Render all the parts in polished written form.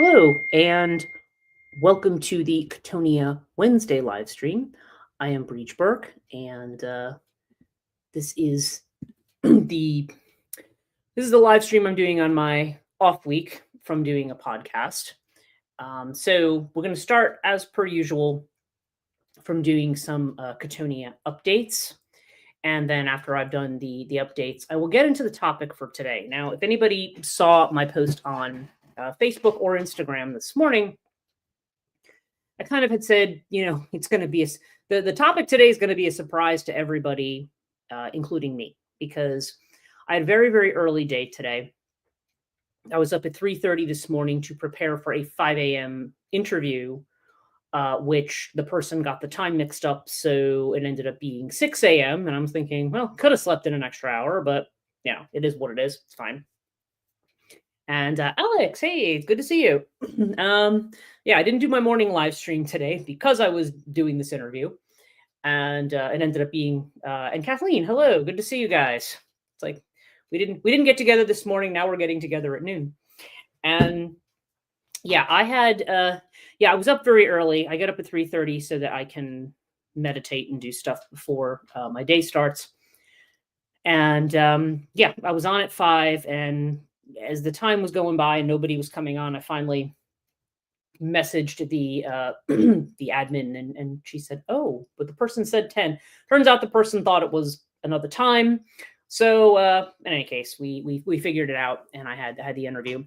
Hello, and welcome to the Chthonia Wednesday live stream. I am Breach Burke, and this is the live stream I'm doing on my off week from doing a podcast. So we're going to start as per usual from doing some Chthonia updates. And then after I've done the updates, I will get into the topic for today. Now, if anybody saw my post on Facebook or Instagram this morning, I kind of had said, it's going to be the topic today is going to be a surprise to everybody, including me, because I had a very, very early day today. I was up at 3:30 this morning to prepare for a 5 a.m. interview, which the person got the time mixed up. So it ended up being 6 a.m. And I'm thinking, well, could have slept in an extra hour, but it is what it is. It's fine. And Alex, hey, it's good to see you. I didn't do my morning live stream today because I was doing this interview. And it ended up being, and Kathleen, hello, good to see you guys. It's like, we didn't get together this morning. Now we're getting together at noon. And I was up very early. I get up at 3:30 so that I can meditate and do stuff before my day starts. And I was on at 5, and as the time was going by and nobody was coming on, I finally messaged the the admin, and she said, "Oh, but the person said 10." Turns out the person thought it was another time. So in any case, we figured it out, and I had the interview.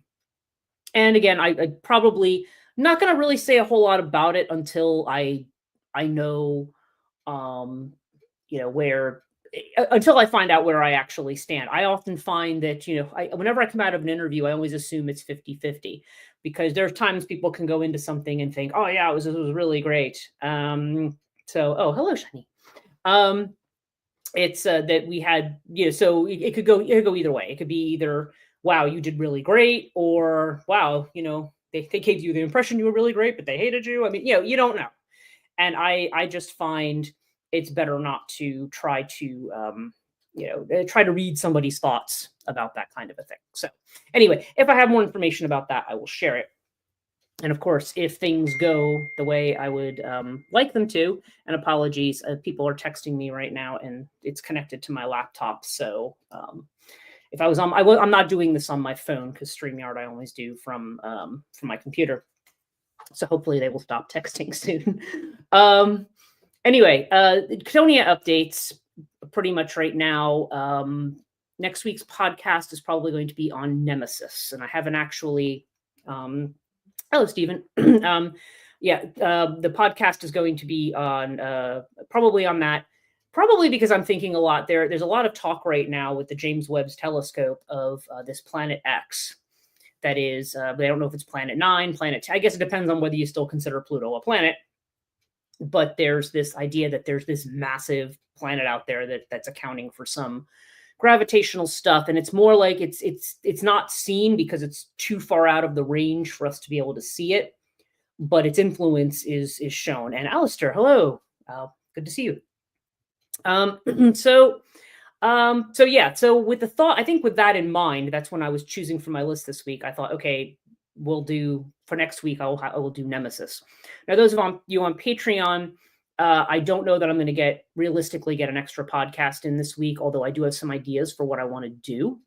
And again, I probably not going to really say a whole lot about it until I know, where, until I find out where I actually stand. I often find that, whenever I come out of an interview, I always assume it's 50-50, because there's times people can go into something and think, oh yeah, it was really great. Oh, hello, Shani. It's that we had, so it could go either way. It could be either, wow, you did really great, or wow, they gave you the impression you were really great, but they hated you. I mean, you don't know. And I just find it's better not to try to, try to read somebody's thoughts about that kind of a thing. So anyway, if I have more information about that, I will share it. And of course, if things go the way I would like them to, and apologies, people are texting me right now, and it's connected to my laptop. So if I was on, I'm not doing this on my phone, because StreamYard I always do from my computer. So hopefully they will stop texting soon. Anyway, Chthonia updates pretty much right now. Next week's podcast is probably going to be on Nemesis, and I haven't actually. Hello, Stephen. The podcast is going to be on probably on that. Probably because I'm thinking a lot. There's a lot of talk right now with the James Webb's telescope of this planet X. That is, I don't know if it's planet 9, planet 10. I guess it depends on whether you still consider Pluto a planet. But there's this idea that there's this massive planet out there that's accounting for some gravitational stuff, and it's more like it's not seen because it's too far out of the range for us to be able to see it, but its influence is shown. And Alistair, hello, good to see you. So with the thought, I think with that in mind, that's when I was choosing for my list this week. I thought, okay, we'll do for next week. I will do Nemesis. Now, those of you on Patreon, I don't know that I'm going to realistically get an extra podcast in this week, although I do have some ideas for what I want to do.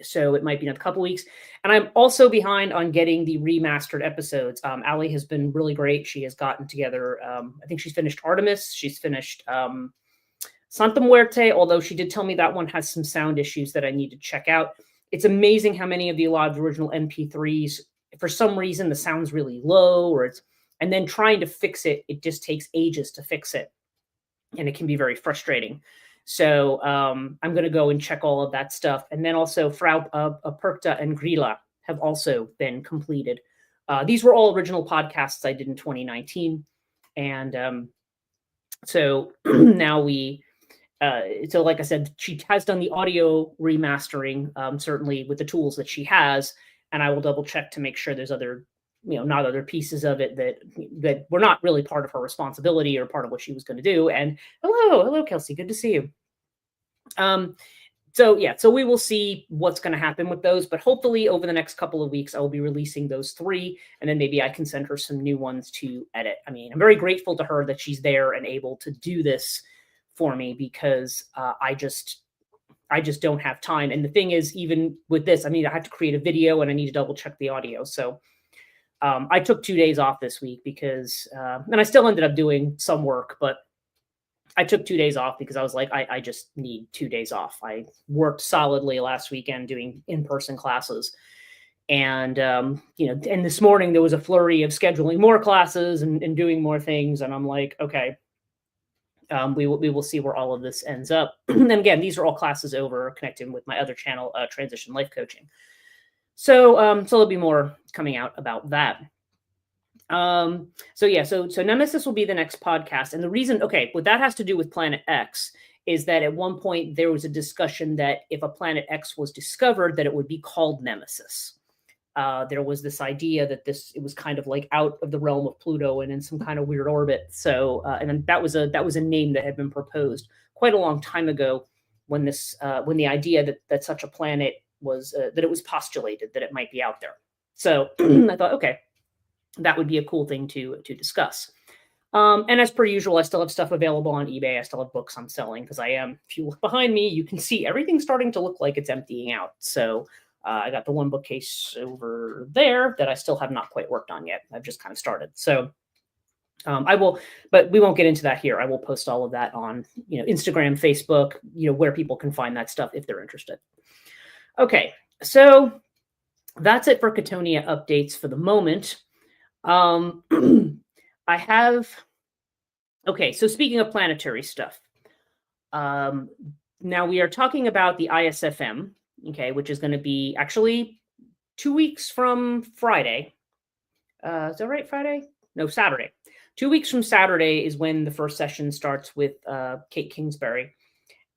So it might be in a couple weeks. And I'm also behind on getting the remastered episodes. Ali has been really great. She has gotten together. I think she's finished Artemis. She's finished Santa Muerte, although she did tell me that one has some sound issues that I need to check out. It's amazing how many of the live original MP3s, for some reason, the sound's really low, and then trying to fix it, it just takes ages to fix it. And it can be very frustrating. So I'm going to go and check all of that stuff. And then also Frau Perkta and Grilla have also been completed. These were all original podcasts I did in 2019. And so now so like I said, she has done the audio remastering, certainly with the tools that she has. And I will double check to make sure there's other, not other pieces of it that were not really part of her responsibility or part of what she was going to do. And hello, Kelsey. Good to see you. so we will see what's going to happen with those, but hopefully over the next couple of weeks, I will be releasing those 3, and then maybe I can send her some new ones to edit. I mean, I'm very grateful to her that she's there and able to do this for me, because I just don't have time. And the thing is, even with this, I mean, I have to create a video and I need to double check the audio. So I took 2 days off this week because, and I still ended up doing some work, but I took 2 days off because I was like, I just need 2 days off. I worked solidly last weekend doing in-person classes. And, and this morning there was a flurry of scheduling more classes and doing more things. And I'm like, okay, we will see where all of this ends up. And again, these are all classes over connecting with my other channel, Transition Life Coaching. So there'll be more coming out about that. So Nemesis will be the next podcast. And the reason, what that has to do with Planet X is that at one point there was a discussion that if a Planet X was discovered, that it would be called Nemesis. There was this idea that it was kind of like out of the realm of Pluto and in some kind of weird orbit. So, and then that was a name that had been proposed quite a long time ago when the idea that such a planet was, that it was postulated that it might be out there. So I thought, okay, that would be a cool thing to discuss. And as per usual, I still have stuff available on eBay. I still have books I'm selling because if you look behind me, you can see everything's starting to look like it's emptying out. So I got the one bookcase over there that I still have not quite worked on yet. I've just kind of started. So I will, but we won't get into that here. I will post all of that on, Instagram, Facebook, where people can find that stuff if they're interested. Okay, so that's it for Chthonia updates for the moment. So speaking of planetary stuff, now we are talking about the ISFM, which is going to be actually 2 weeks from Friday. Is that right? Friday? No, Saturday. 2 weeks from Saturday is when the first session starts with Kate Kingsbury.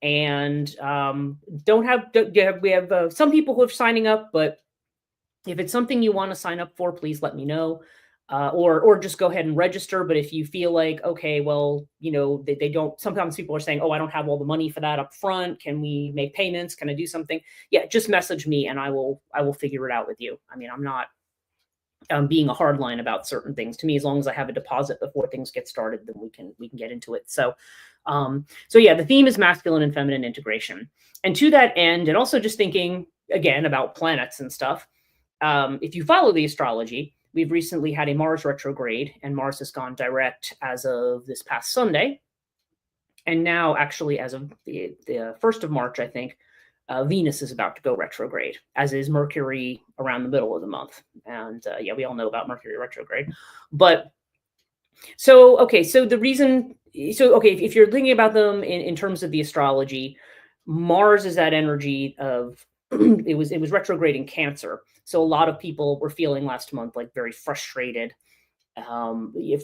And we have some people who are signing up, but if it's something you want to sign up for, please let me know. Or just go ahead and register. But if you feel like, okay, well, they don't, sometimes people are saying, oh, I don't have all the money for that up front. Can we make payments? Can I do something? Yeah, just message me and I will figure it out with you. I mean, I'm not being a hard line about certain things. To me, as long as I have a deposit before things get started, then we can get into it. So yeah, the theme is masculine and feminine integration. And to that end, and also just thinking again about planets and stuff, if you follow the astrology, we've recently had a Mars retrograde, and Mars has gone direct as of this past Sunday. And now, actually, as of the 1st of March, I think, Venus is about to go retrograde, as is Mercury around the middle of the month. And we all know about Mercury retrograde. But if you're thinking about them in terms of the astrology, Mars is that energy of, it was retrograde in Cancer. So a lot of people were feeling last month like very frustrated,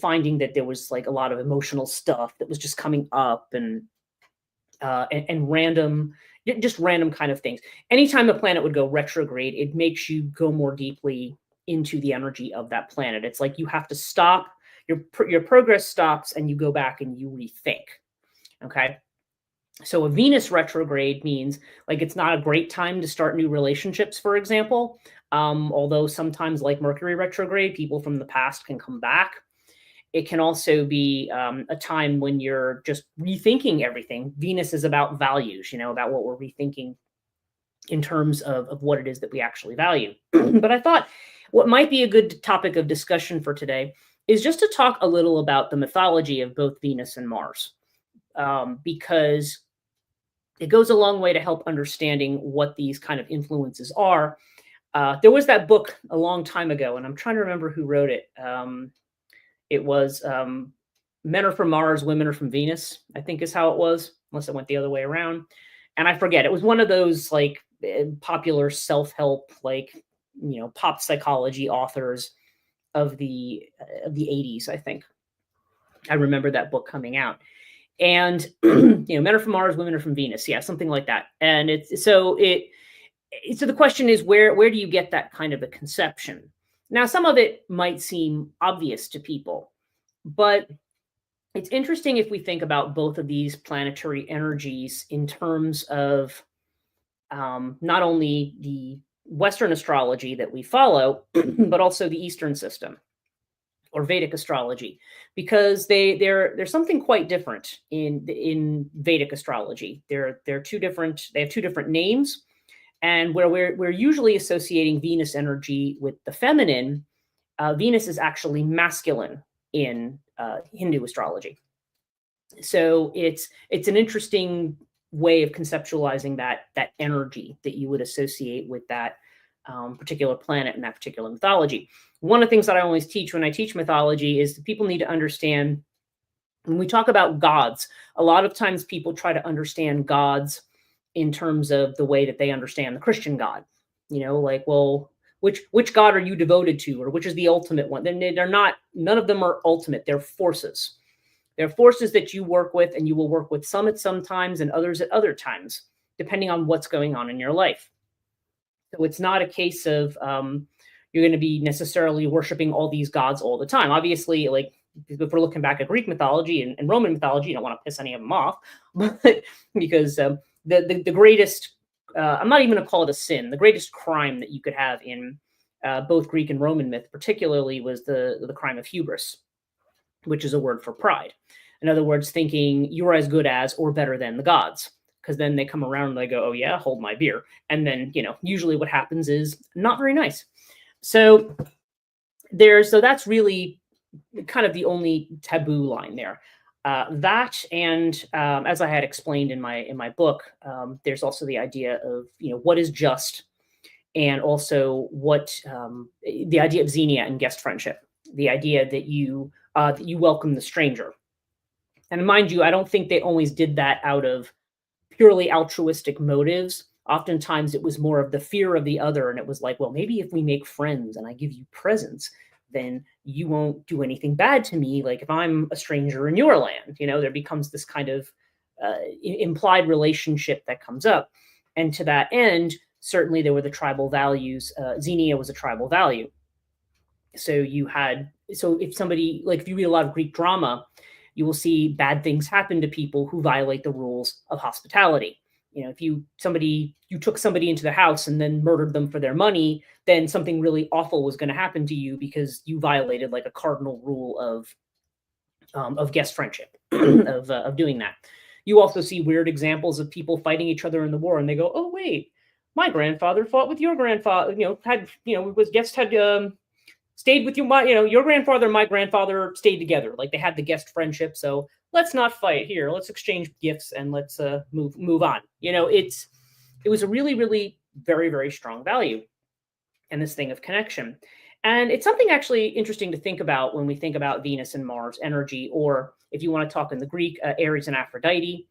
finding that there was like a lot of emotional stuff that was just coming up and random kind of things. Anytime a planet would go retrograde, it makes you go more deeply into the energy of that planet. It's like you have to stop, your progress stops, and you go back and you rethink. Okay. So a Venus retrograde means like it's not a great time to start new relationships, for example. Although sometimes, like Mercury retrograde, people from the past can come back. It can also be a time when you're just rethinking everything. Venus is about values, about what we're rethinking in terms of what it is that we actually value. But I thought what might be a good topic of discussion for today is just to talk a little about the mythology of both Venus and Mars, because it goes a long way to help understanding what these kind of influences are. There was that book a long time ago, and I'm trying to remember who wrote it. It was Men Are From Mars, Women Are From Venus, I think is how it was, unless it went the other way around. And I forget. It was one of those like popular self-help, like, pop psychology authors of the 80s, I think. I remember that book coming out. And, Men Are From Mars, Women Are From Venus. Yeah, something like that. And so the question is, where do you get that kind of a conception? Now, some of it might seem obvious to people, but it's interesting if we think about both of these planetary energies in terms of not only the Western astrology that we follow, but also the Eastern system or Vedic astrology, because there's something quite different in Vedic astrology. They're two different. They have two different names, and where we're usually associating Venus energy with the feminine, Venus is actually masculine in Hindu astrology. So it's an interesting way of conceptualizing that energy that you would associate with that particular planet and that particular mythology. One of the things that I always teach when I teach mythology is that people need to understand when we talk about gods. A lot of times people try to understand gods in terms of the way that they understand the Christian God. You know, like, well, which God are you devoted to, or which is the ultimate one? Then they're not. None of them are ultimate. They're forces. They're forces that you work with, and you will work with some at some times and others at other times, depending on what's going on in your life. So it's not a case of you're going to be necessarily worshiping all these gods all the time. Obviously, like if we're looking back at Greek mythology and Roman mythology, you don't want to piss any of them off, but because the greatest, I'm not even going to call it a sin, the greatest crime that you could have in both Greek and Roman myth, particularly, was the crime of hubris, which is a word for pride. In other words, thinking you're as good as or better than the gods. Because then they come around and they go, oh yeah, hold my beer. And then, usually what happens is not very nice. So that's really kind of the only taboo line there. That, and as I had explained in my book, there's also the idea of what is just, and also what the idea of xenia and guest friendship, the idea that you welcome the stranger. And mind you, I don't think they always did that out of purely altruistic motives. Oftentimes it was more of the fear of the other, and it was like, well, maybe if we make friends and I give you presents, then you won't do anything bad to me, like if I'm a stranger in your land. There becomes this kind of implied relationship that comes up. And to that end, certainly there were the tribal values. Xenia was a tribal value. So if somebody, like if you read a lot of Greek drama, you will see bad things happen to people who violate the rules of hospitality. If you took somebody into the house and then murdered them for their money, then something really awful was going to happen to you because you violated like a cardinal rule of guest friendship, of doing that. You also see weird examples of people fighting each other in the war, and they go, "Oh wait, my grandfather fought with your grandfather. Stayed with you. Your grandfather and my grandfather stayed together. Like they had the guest friendship. So let's not fight here. Let's exchange gifts and let's move on. It was a really, really very, very strong value, and this thing of connection. And it's something actually interesting to think about when we think about Venus and Mars energy, or if you want to talk in the Greek, Aries and Aphrodite.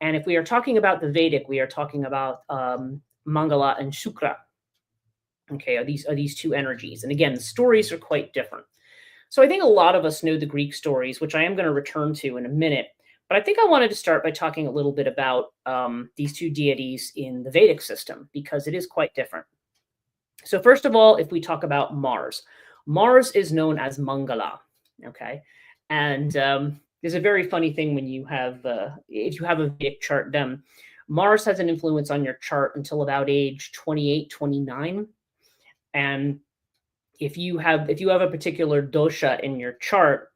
And if we are talking about the Vedic, we are talking about Mangala and Shukra. Okay, are these two energies? And again, the stories are quite different. So I think a lot of us know the Greek stories, which I am going to return to in a minute. But I think I wanted to start by talking a little bit about these two deities in the Vedic system, because it is quite different. So first of all, if we talk about Mars, Mars is known as Mangala. Okay, and there's a very funny thing when you have, if you have a Vedic chart done, Mars has an influence on your chart until about age 28, 29. And if you have a particular dosha in your chart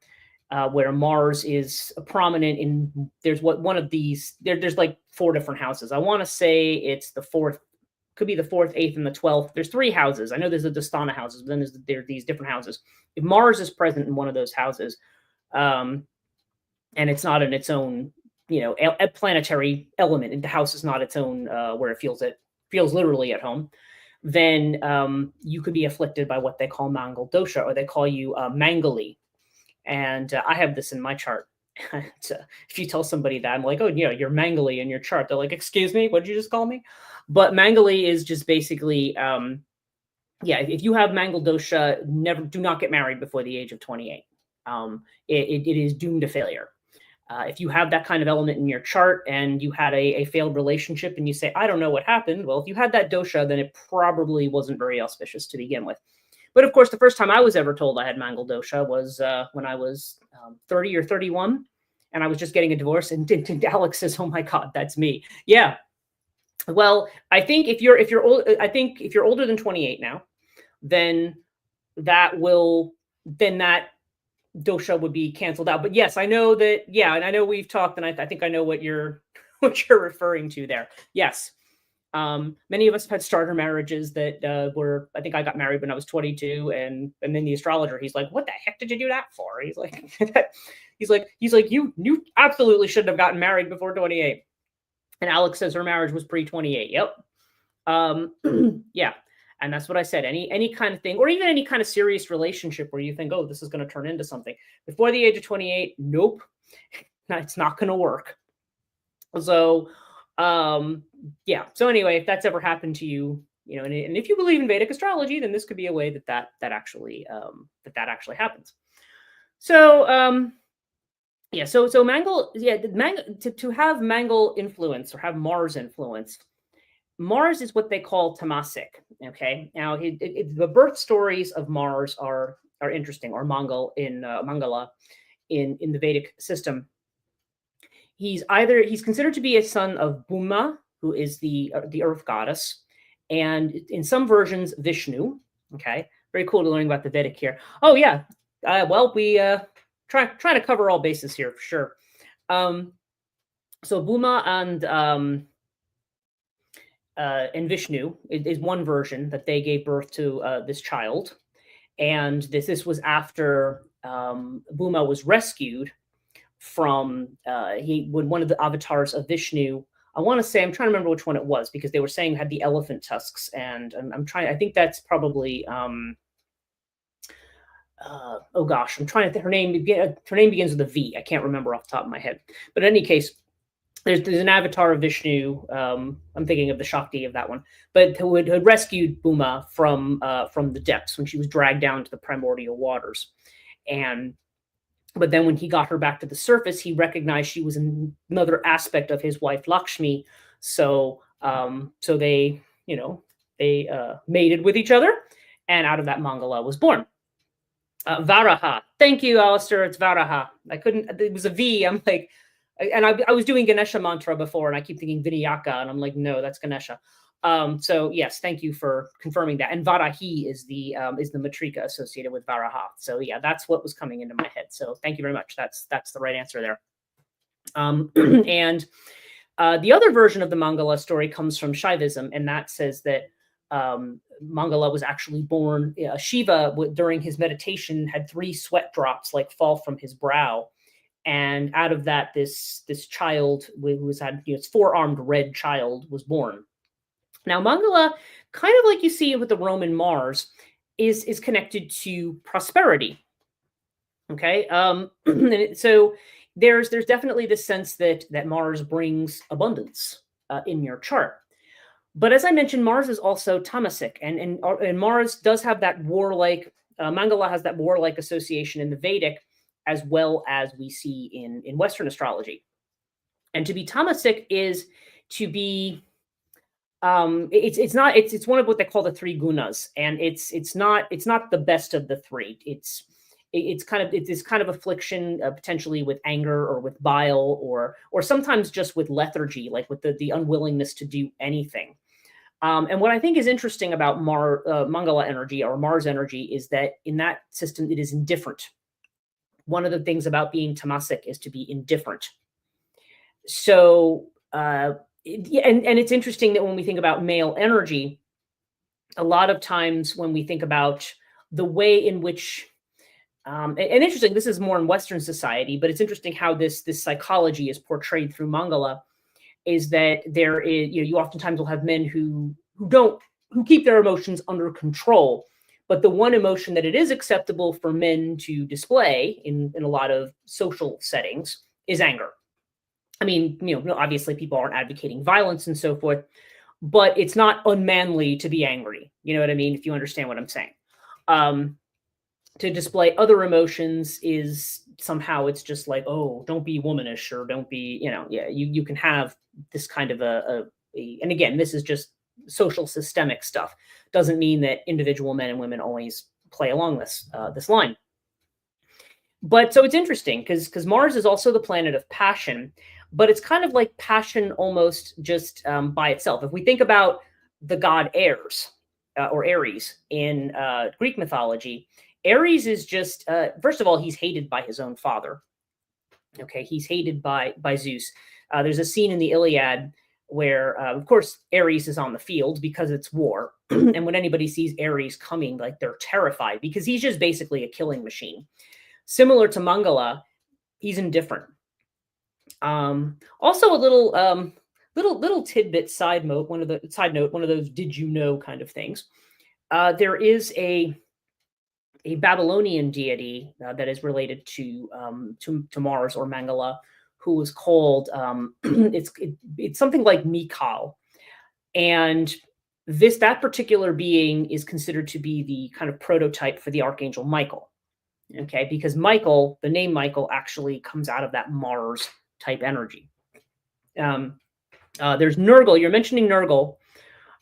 where Mars is prominent in, there's like 4 different houses. I want to say it's the 4th, could be the 4th, 8th, and the 12th. There's 3 houses. I know there's the Chthonia houses, but then there are these different houses. If Mars is present in one of those houses, and it's not in its own, a planetary element, and the house is not its own where it feels literally at home, then you could be afflicted by what they call Mangal dosha, or they call you Mangali. And I have this in my chart. If you tell somebody that, I'm like, oh, you're Mangali in your chart. They're like, excuse me, what did you just call me? But Mangali is just basically, if you have Mangal dosha, do not get married before the age of 28. It is doomed to failure. If you have that kind of element in your chart and you had a failed relationship and you say, I don't know what happened. Well, if you had that dosha, then it probably wasn't very auspicious to begin with. But of course, the first time I was ever told I had Mangal dosha was when I was 30 or 31, and I was just getting a divorce. And Alex says, oh my God, that's me. Yeah. Well, I think if you're old, I think if you're older than 28 now, then that will then that dosha would be canceled out. But yes, I know that. Yeah, and I know we've talked, and I think I know what you're what you're referring to there. Yes, many of us have had starter marriages that were. I think I got married when I was 22, and then the astrologer, he's like, "What the heck did you do that for?" He's like, he's like, you absolutely shouldn't have gotten married before 28. And Alex says her marriage was pre 28. Yep. Yeah. And that's what I said. Any kind of thing, or even any kind of serious relationship where you think, oh, this is going to turn into something before the age of 28. Nope, it's not going to work. So, yeah. So anyway, if that's ever happened to you, and if you believe in Vedic astrology, then this could be a way that actually that actually happens. So, yeah. So Mangal, yeah, to have Mangal influence or have Mars influence. Mars is what they call tamasic. Okay, now the birth stories of Mars are interesting, or Mangala in the Vedic system. He's considered to be a son of Bhuma, who is the earth goddess, and in some versions Vishnu. Okay, very cool to learn about the Vedic here. Oh yeah, well we trying to cover all bases here for sure. So Bhuma and Vishnu is one version that they gave birth to this child, and this was after Bhuma was rescued from one of the avatars of Vishnu. I want to say, I'm trying to remember which one it was, because they were saying had the elephant tusks, and I'm trying. I think that's probably. Oh gosh, I'm trying to. Her name begins with a V. I can't remember off the top of my head. But in any case, there's an avatar of Vishnu. I'm thinking of the Shakti of that one, but who had rescued Bhuma from the depths when she was dragged down to the primordial waters, but then when he got her back to the surface, he recognized she was another aspect of his wife Lakshmi. So they mated with each other, and out of that Mangala was born. Varaha. Thank you, Alistair. It's Varaha. I couldn't. It was a V. I'm like. And I was doing Ganesha mantra before, and I keep thinking Vinayaka, and I'm like, no, that's Ganesha. So yes, thank you for confirming that. And Varahi is the matrika associated with Varaha. So yeah, that's what was coming into my head. So thank you very much. That's the right answer there. And the other version of the Mangala story comes from Shaivism, and that says that Mangala was actually born. Shiva, during his meditation, had 3 sweat drops fall from his brow. And out of that, this child who had its 4-armed red child was born. Now, Mangala, kind of like you see with the Roman Mars, is connected to prosperity. Okay, so there's definitely this sense that Mars brings abundance in your chart. But as I mentioned, Mars is also tamasic, and Mars does have that warlike. Mangala has that warlike association in the Vedic, as well as we see in Western astrology. And to be tamasic is to be it's one of what they call the 3 gunas, and it's not the best of the 3. It's kind of affliction, potentially with anger or with bile, or sometimes just with lethargy, like with the unwillingness to do anything. And what I think is interesting about Mangala energy or Mars energy is that in that system it is indifferent. One of the things about being tamasic is to be indifferent. So, and it's interesting that when we think about male energy, a lot of times when we think about the way in which, and interesting, this is more in Western society, but it's interesting how this psychology is portrayed through Mangala, is that there is, you oftentimes will have men who keep their emotions under control. But the one emotion that it is acceptable for men to display in a lot of social settings is anger. I mean, obviously people aren't advocating violence and so forth, but it's not unmanly to be angry. You know what I mean? If you understand what I'm saying. To display other emotions is somehow, it's just like, oh, don't be womanish, or don't be, you can have this kind of and again, this is just social systemic stuff. Doesn't mean that individual men and women always play along this line. But so it's interesting because Mars is also the planet of passion, but it's kind of like passion almost just by itself. If we think about the god Ares or Ares in Greek mythology, Ares is just first of all, he's hated by his own father. Okay, he's hated by Zeus. There's a scene in the Iliad where, of course, Ares is on the field because it's war, and when anybody sees Ares coming, like they're terrified because he's just basically a killing machine. Similar to Mangala, he's indifferent. Also, a little tidbit side note, one of those did you know kind of things. There is a Babylonian deity that is related to Mars or Mangala, who is called it's something like Mikal, and that particular being is considered to be the kind of prototype for the archangel Michael. Okay, because Michael, the name Michael, actually comes out of that Mars type energy. There's Nergal. You're mentioning Nergal.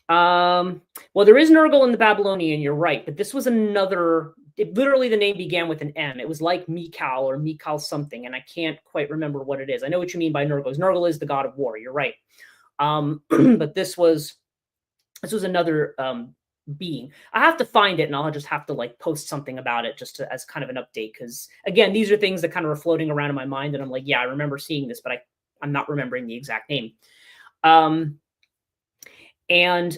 Well, there is Nergal in the Babylonian, you're right, but this was another. Literally, the name began with an M. It was like Mikal or Mikal something, and I can't quite remember what it is. I know what you mean by Nergal. Nergal is the god of war. You're right. But this was another being. I have to find it, and I'll just have to like post something about it just as kind of an update, because again, these are things that kind of are floating around in my mind, and I'm like, yeah, I remember seeing this, but I'm not remembering the exact name. And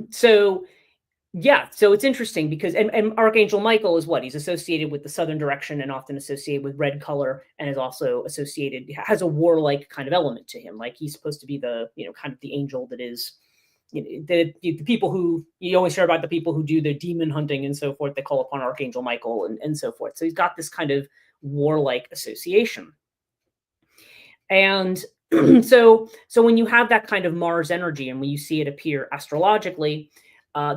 so it's interesting because and Archangel Michael is what? He's associated with the southern direction and often associated with red color, and is also has a warlike kind of element to him. Like he's supposed to be the, kind of the angel that is, the people who, you always hear about the people who do the demon hunting and so forth, they call upon Archangel Michael and so forth. So he's got this kind of warlike association. And so when you have that kind of Mars energy and when you see it appear astrologically,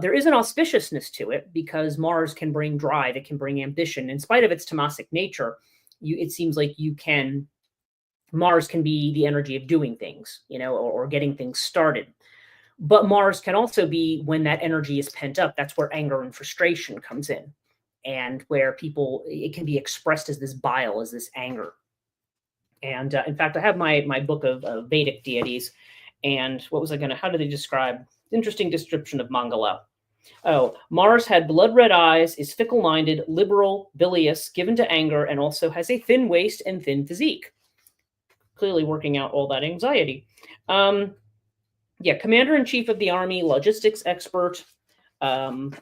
there is an auspiciousness to it because Mars can bring drive, it can bring ambition. In spite of its tamasic nature, it seems like Mars can be the energy of doing things, or getting things started. But Mars can also be, when that energy is pent up, that's where anger and frustration comes in, and where it can be expressed as this bile, as this anger. And in fact, I have my book of Vedic deities. And how do they describe? Interesting description of Mangala. Oh, Mars had blood red eyes, is fickle-minded, liberal, bilious, given to anger, and also has a thin waist and thin physique. Clearly working out all that anxiety. Commander-in-chief of the army, logistics expert, and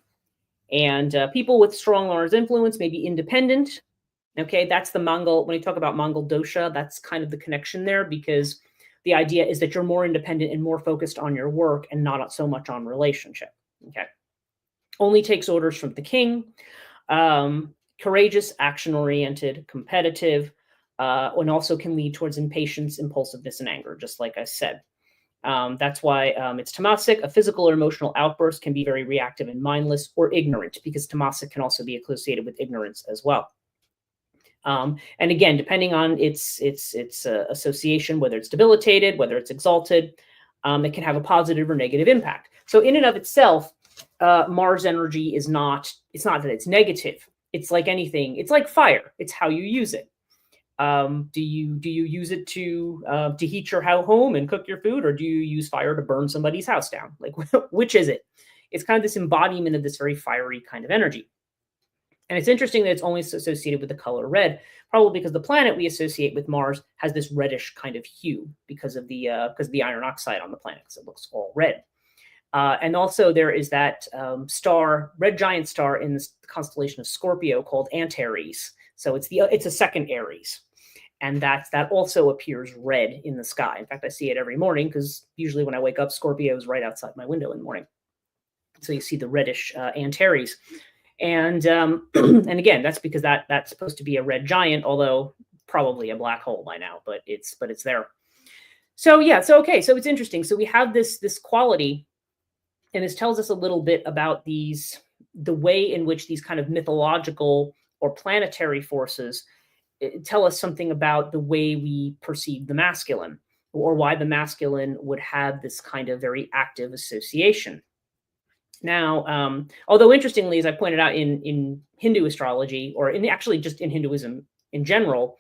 people with strong Mars influence may be independent. Okay, that's the Mongol. When you talk about Mongol dosha, that's kind of the connection there, because the idea is that you're more independent and more focused on your work and not so much on relationship. Okay. Only takes orders from the king. Courageous, action-oriented, competitive, and also can lead towards impatience, impulsiveness, and anger, just like I said. That's why it's tamasic. A physical or emotional outburst can be very reactive and mindless, or ignorant, because tamasic can also be associated with ignorance as well. And again, depending on its association, whether it's debilitated, whether it's exalted, it can have a positive or negative impact. So in and of itself, Mars energy it's not that it's negative. It's like anything. It's like fire. It's how you use it. Do you use it to heat your home and cook your food, or do you use fire to burn somebody's house down? Like, which is it? It's kind of this embodiment of this very fiery kind of energy. And it's interesting that it's only associated with the color red, probably because the planet we associate with Mars has this reddish kind of hue because of the iron oxide on the planet, because it looks all red. And also there is that red giant star in the constellation of Scorpio called Antares. So it's a second Aries, and that also appears red in the sky. In fact, I see it every morning because usually when I wake up, Scorpio is right outside my window in the morning. So you see the reddish Antares. And again, that's because that's supposed to be a red giant, although probably a black hole by now, but it's there. So so it's interesting. So we have this quality, and this tells us a little bit about the way in which these kind of mythological or planetary forces tell us something about the way we perceive the masculine, or why the masculine would have this kind of very active association. Now, although interestingly, as I pointed out in Hindu astrology, or actually just in Hinduism in general,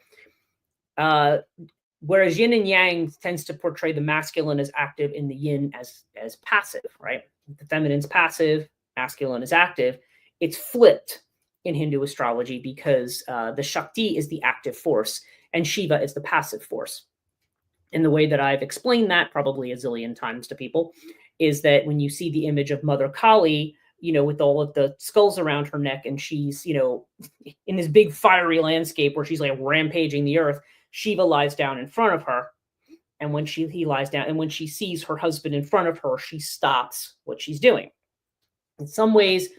whereas yin and yang tends to portray the masculine as active and the yin as passive, right? The feminine's passive, masculine is active. It's flipped in Hindu astrology because the Shakti is the active force and Shiva is the passive force. And the way that I've explained that probably a zillion times to people is that when you see the image of Mother Kali, with all of the skulls around her neck, and she's, in this big fiery landscape where she's like rampaging the earth, Shiva lies down in front of her. And when he lies down, and when she sees her husband in front of her, she stops what she's doing. In some ways,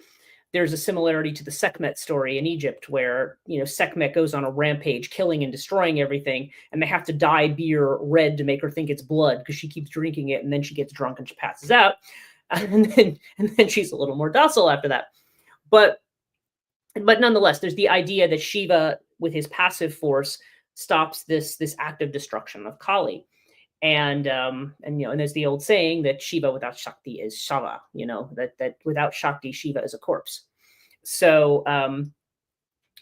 there's a similarity to the Sekhmet story in Egypt, where Sekhmet goes on a rampage, killing and destroying everything, and they have to dye beer red to make her think it's blood because she keeps drinking it, and then she gets drunk and she passes out, and then she's a little more docile after that. But nonetheless, there's the idea that Shiva, with his passive force, stops this active destruction of Kali. And there's the old saying that Shiva without Shakti is Shava, that without Shakti, Shiva is a corpse. So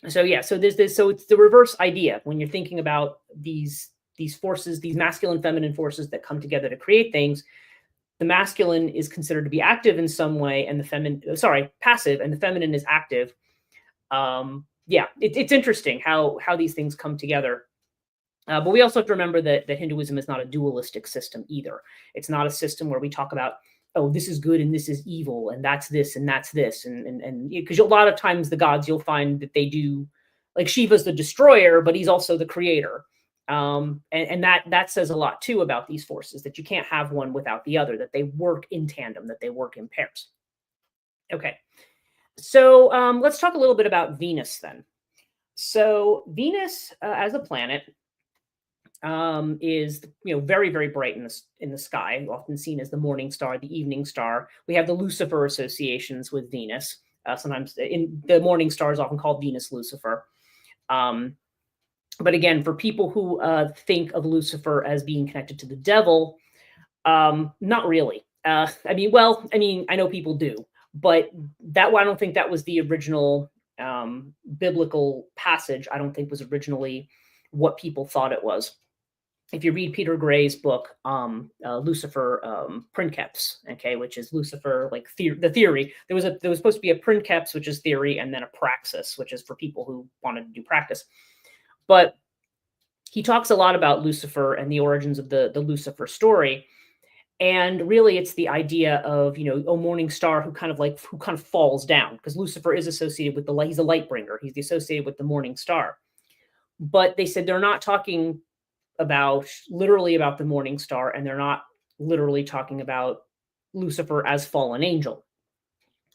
it's the reverse idea when you're thinking about these forces, these masculine, feminine forces that come together to create things. The masculine is considered to be active in some way, and passive, and the feminine is active. It's interesting how these things come together. But we also have to remember that Hinduism is not a dualistic system either. It's not a system where we talk about, oh, this is good and this is evil, and that's this and that's this. And because a lot of times the gods, you'll find that they do, like Shiva's the destroyer, but he's also the creator. And that says a lot too about these forces, that you can't have one without the other, that they work in tandem, that they work in pairs. Okay. So let's talk a little bit about Venus then. So Venus as a planet is very, very bright in the sky, often seen as the morning star, the evening star. We have the Lucifer associations with Venus. Sometimes in the morning star is often called Venus Lucifer. But again, for people who think of Lucifer as being connected to the devil, not really. I know people do, but I don't think that was the original biblical passage. I don't think was originally what people thought it was. If you read Peter Gray's book, Lucifer Princeps, okay, which is Lucifer, like the theory, there was supposed to be a Princeps, which is theory, and then a praxis, which is for people who wanted to do practice. But he talks a lot about Lucifer and the origins of the Lucifer story. And really, it's the idea of, a morning star who kind of falls down, because Lucifer is associated with he's a light bringer. He's associated with the morning star. But they said they're not talking literally about the morning star, and they're not literally talking about Lucifer as fallen angel.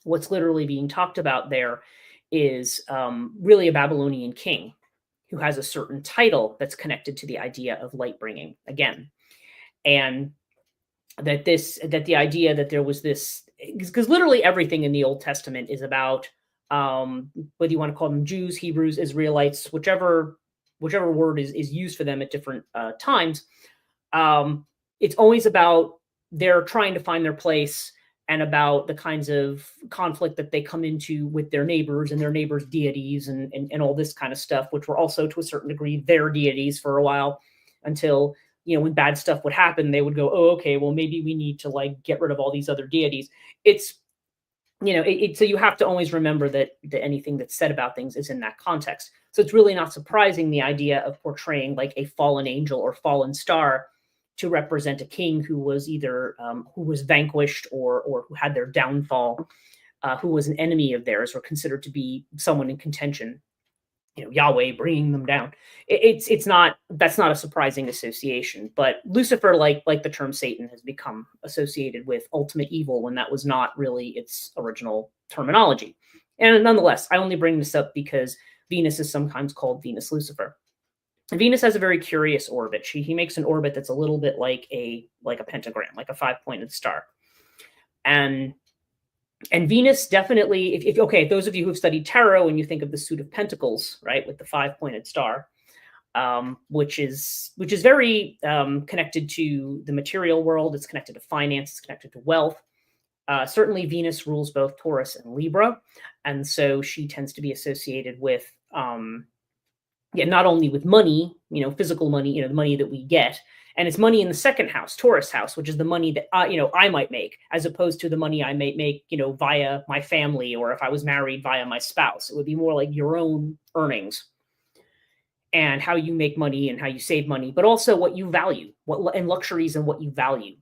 What's literally being talked about there is really a Babylonian king who has a certain title that's connected to the idea of light bringing again. And that the idea that there was this, because literally everything in the Old Testament is about, whether you want to call them Jews, Hebrews, Israelites, whichever word is used for them at different times, it's always about they're trying to find their place, and about the kinds of conflict that they come into with their neighbors and their neighbors' deities and all this kind of stuff, which were also to a certain degree their deities for a while, until, when bad stuff would happen, they would go, oh, okay, well, maybe we need to get rid of all these other deities. It's, so you have to always remember that anything that's said about things is in that context. So it's really not surprising, the idea of portraying like a fallen angel or fallen star to represent a king who was either who was vanquished or who had their downfall, who was an enemy of theirs or considered to be someone in contention. Yahweh bringing them down. That's not a surprising association. But Lucifer, like the term Satan, has become associated with ultimate evil when that was not really its original terminology. And nonetheless, I only bring this up because Venus is sometimes called Venus Lucifer. And Venus has a very curious orbit. He makes an orbit that's a little bit like a pentagram, like a 5-pointed star. And Venus definitely, if those of you who've studied tarot and you think of the suit of pentacles, right, with the 5-pointed star, which is very connected to the material world. It's connected to finance. It's connected to wealth. Certainly, Venus rules both Taurus and Libra, and so she tends to be associated with not only with money, physical money, the money that we get, and it's money in the second house, Taurus house, which is the money that I might make, as opposed to the money I might make, via my family, or if I was married, via my spouse. It would be more like your own earnings and how you make money and how you save money, but also what you value, and luxuries and what you value.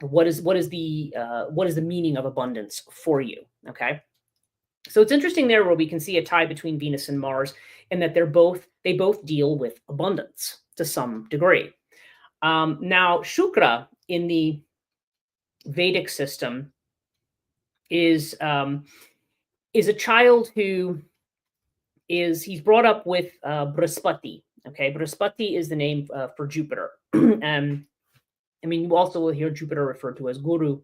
What is the meaning of abundance for you? Okay. So it's interesting there where we can see a tie between Venus and Mars, in that they both deal with abundance to some degree. Now, Shukra in the Vedic system is a child who he's brought up with Brihaspati. Okay, Brihaspati is the name for Jupiter. You also will hear Jupiter referred to as Guru,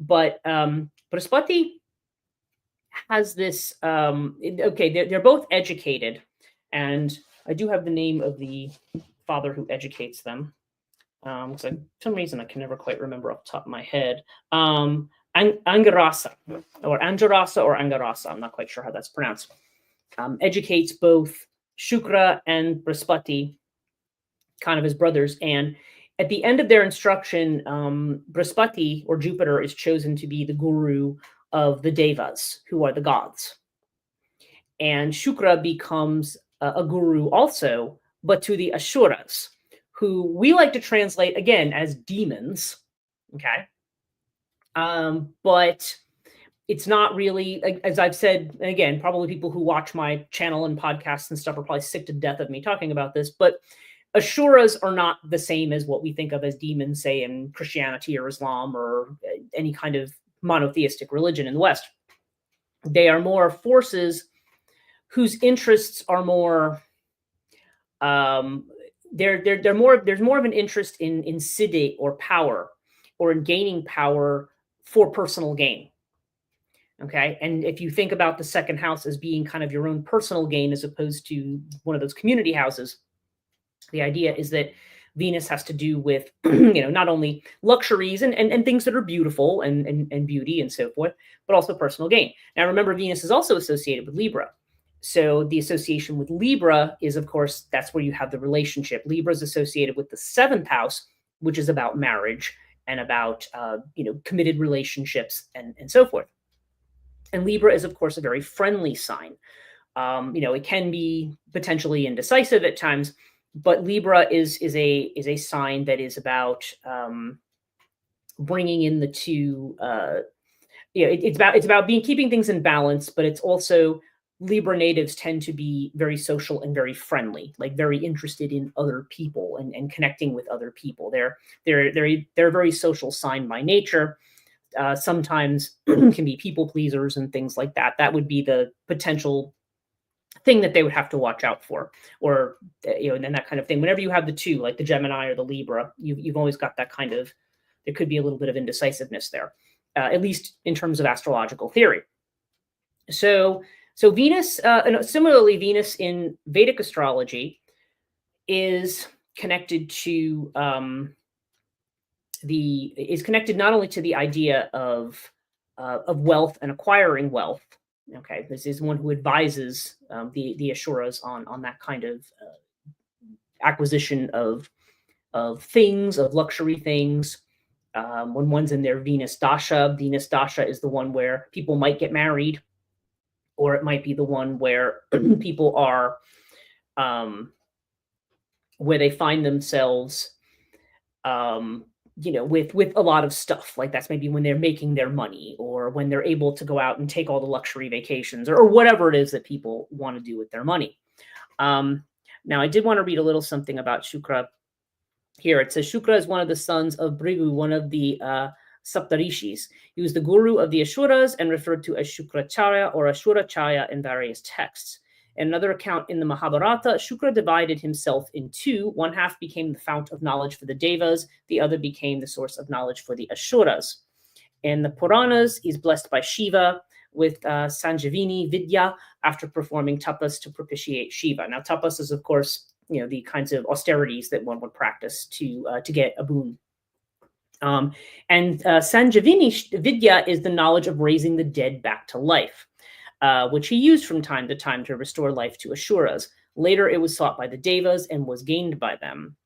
but Brihaspati has this. They're both educated, and I do have the name of the father who educates them. So for some reason I can never quite remember off the top of my head. Angarasa or Angarasa. I'm not quite sure how that's pronounced. Educates both Shukra and Brihaspati, kind of as brothers. And at the end of their instruction, Brihaspati, or Jupiter, is chosen to be the guru of the Devas, who are the gods. And Shukra becomes a guru also, but to the Asuras, who we like to translate, again, as demons. Okay. But it's not really, as I've said, and again, probably people who watch my channel and podcasts and stuff are probably sick to death of me talking about this, but Asuras are not the same as what we think of as demons, say, in Christianity or Islam or any kind of monotheistic religion in the West. They are more forces whose interests are more, there's more of an interest in siddhi, or power, or in gaining power for personal gain. Okay. And if you think about the second house as being kind of your own personal gain, as opposed to one of those community houses, the idea is that Venus has to do with, not only luxuries and things that are beautiful and beauty and so forth, but also personal gain. Now, remember, Venus is also associated with Libra. So the association with Libra is, of course, that's where you have the relationship. Libra is associated with the seventh house, which is about marriage and about, committed relationships and so forth. And Libra is, of course, a very friendly sign. It can be potentially indecisive at times, but Libra is a sign that is about bringing in the two. It's about keeping things in balance, but it's also, Libra natives tend to be very social and very friendly, like very interested in other people and connecting with other people. They're a very social sign by nature. Sometimes can be people pleasers and things like that. That would be the potential thing that they would have to watch out for, or and then that kind of thing. Whenever you have the two, like the Gemini or the Libra, you've always got that kind of, there could be a little bit of indecisiveness there, at least in terms of astrological theory. So Venus, similarly, Venus in Vedic astrology is connected to is connected not only to the idea of wealth and acquiring wealth. Okay, this is one who advises the Asuras on that kind of acquisition of things, of luxury things. When one's in their Venus Dasha is the one where people might get married, or it might be the one where people are, where they find themselves, with a lot of stuff. Like that's maybe when they're making their money, or when they're able to go out and take all the luxury vacations, or whatever it is that people want to do with their money. Now, I did want to read a little something about Shukra here. It says Shukra is one of the sons of Bhrigu, one of the Saptarishis. He was the guru of the Asuras and referred to as Shukracharya or Ashuracharya in various texts. In another account in the Mahabharata, Shukra divided himself in two. One half became the fount of knowledge for the Devas. The other became the source of knowledge for the Asuras. In the Puranas, he's blessed by Shiva with Sanjivini Vidya after performing tapas to propitiate Shiva. Now, tapas is, of course, the kinds of austerities that one would practice to get a boon. And Sanjivini Vidya is the knowledge of raising the dead back to life, which he used from time to time to restore life to Asuras. Later, it was sought by the Devas and was gained by them.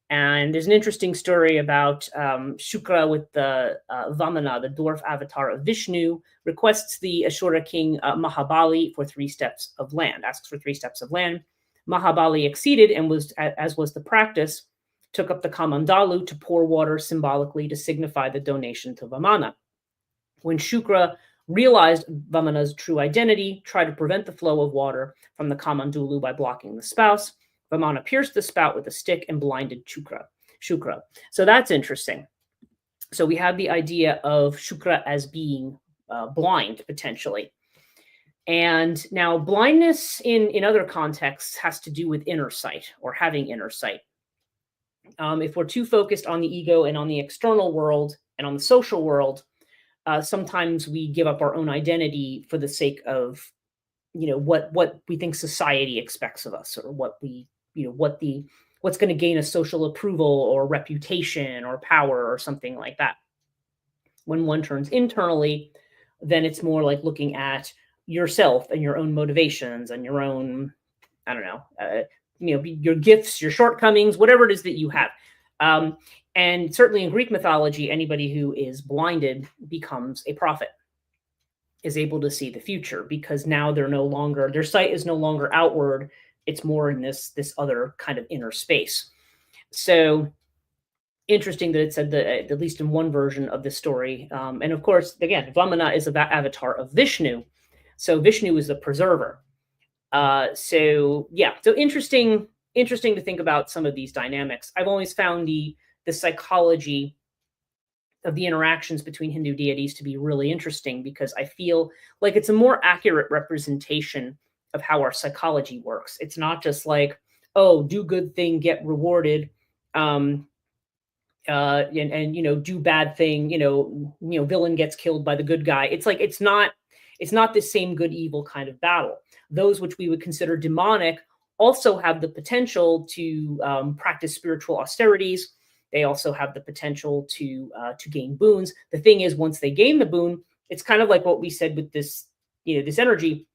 And there's an interesting story about Shukra with the Vamana, the dwarf avatar of Vishnu, requests the Ashura king Mahabali for 3 steps of land, asks for 3 steps of land. Mahabali acceded and was, as was the practice, took up the Kamandalu to pour water symbolically to signify the donation to Vamana. When Shukra realized Vamana's true identity, tried to prevent the flow of water from the Kamandulu by blocking the spout. Vamana pierced the spout with a stick and blinded Shukra. So that's interesting. So we have the idea of Shukra as being blind, potentially. And now blindness in other contexts has to do with inner sight or having inner sight. If we're too focused on the ego and on the external world and on the social world, sometimes we give up our own identity for the sake of, what we think society expects of us, or what we, what's going to gain us social approval or reputation or power or something like that. When one turns internally, then it's more like looking at yourself and your own motivations and your own, I don't know, your gifts, your shortcomings, whatever it is that you have. And certainly in Greek mythology, anybody who is blinded becomes a prophet, is able to see the future, because now their sight is no longer outward. It's more in this other kind of inner space. So interesting that it said that, at least in one version of this story. And of course, again, Vamana is an avatar of Vishnu. So Vishnu is the preserver. So interesting to think about some of these dynamics. I've always found the psychology of the interactions between Hindu deities to be really interesting, because I feel like it's a more accurate representation of how our psychology works. It's not just like, oh, do good thing, get rewarded, and do bad thing, villain gets killed by the good guy. It's like it's not the same good evil kind of battle. Those which we would consider demonic also have the potential to practice spiritual austerities. They also have the potential to gain boons. The thing is, once they gain the boon, it's kind of like what we said with this, this energy.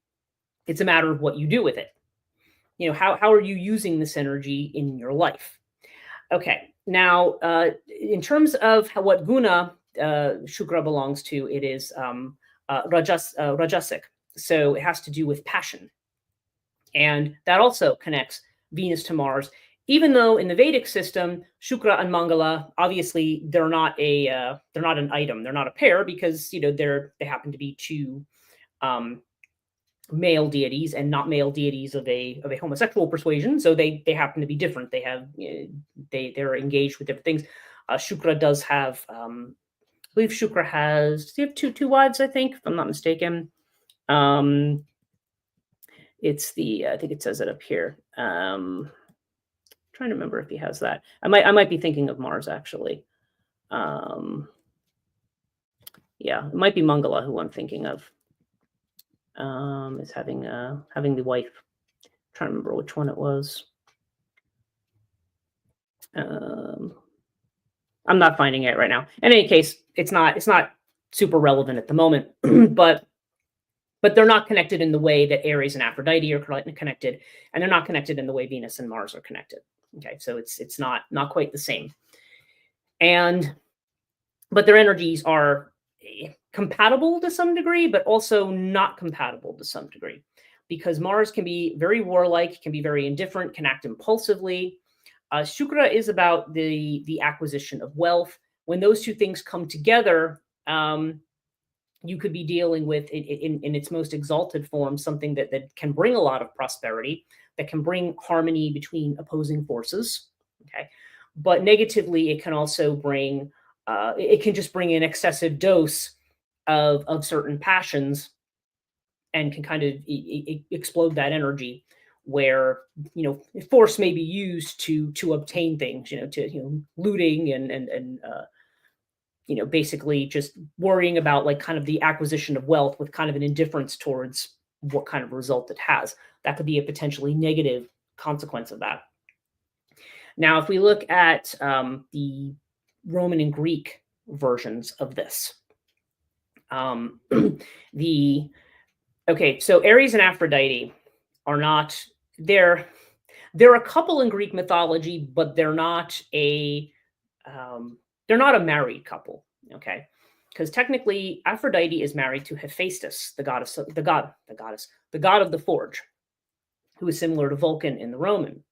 It's a matter of what you do with it. How are you using this energy in your life? Okay, now in terms of what guna Shukra belongs to, it is rajasic. So it has to do with passion, and that also connects Venus to Mars. Even though in the Vedic system, Shukra and Mangala, obviously they're not an item, they're not a pair, because they happen to be 2 male deities and not male deities of a homosexual persuasion. So they happen to be different. They have they're engaged with different things. Shukra does have, I believe Shukra has, does he have two wives, I think, if I'm not mistaken. It's I think it says it up here. Trying to remember if he has that. I might be thinking of Mars, actually. Yeah, it might be Mangala who I'm thinking of. Is having the wife. I'm trying to remember which one it was. I'm not finding it right now. In any case, it's not super relevant at the moment, but they're not connected in the way that Aries and Aphrodite are connected, and they're not connected in the way Venus and Mars are connected. Okay, so it's not quite the same. But their energies are compatible to some degree, but also not compatible to some degree, because Mars can be very warlike, can be very indifferent, can act impulsively. Shukra is about the acquisition of wealth. When those 2 things come together, you could be dealing with, in its most exalted form, something that can bring a lot of prosperity, that can bring harmony between opposing forces. Okay, but negatively, it can also bring, it can just bring an excessive dose of certain passions, and can kind of explode that energy, where force may be used to obtain things, looting and basically just worrying about like kind of the acquisition of wealth with kind of an indifference towards what kind of result it has. That could be a potentially negative consequence of that. Now, if we look at the Roman and Greek versions of this, so Aries and Aphrodite are not they're a couple in Greek mythology, but they're not a married couple. Okay, because technically Aphrodite is married to Hephaestus, the god of the god of the forge, who is similar to Vulcan in the Roman.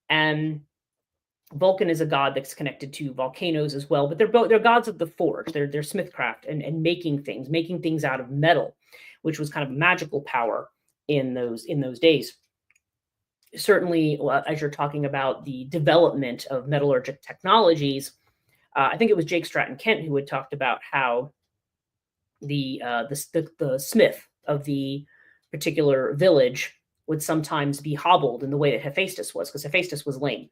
And Vulcan is a god that's connected to volcanoes as well, but they're gods of the forge. They're smithcraft and making things out of metal, which was kind of magical power in those days. Certainly, as you're talking about the development of metallurgic technologies, I think it was Jake Stratton Kent who had talked about how the smith of the particular village would sometimes be hobbled in the way that Hephaestus was, because Hephaestus was lame.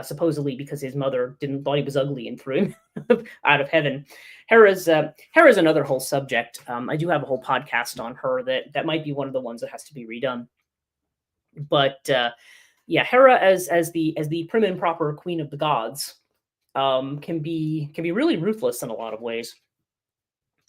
Supposedly because his mother thought he was ugly and threw him out of heaven. Hera's another whole subject. I do have a whole podcast on her that might be one of the ones that has to be redone. But yeah, Hera as the prim and proper queen of the gods can be really ruthless in a lot of ways.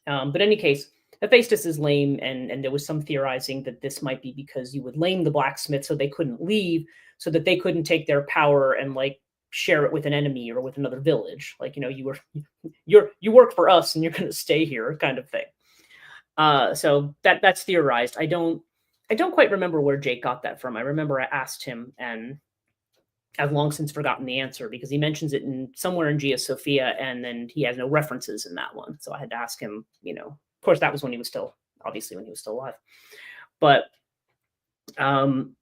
But in any case, Hephaestus is lame, and there was some theorizing that this might be because you would lame the blacksmith so they couldn't leave, so that they couldn't take their power and like share it with an enemy or with another village. Like, you work for us and you're going to stay here, kind of thing. So that's theorized. I don't quite remember where Jake got that from. I remember I asked him, and I've long since forgotten the answer because he mentions it somewhere in Gia Sophia, and then he has no references in that one. So I had to ask him, of course, that was when he was still alive. But but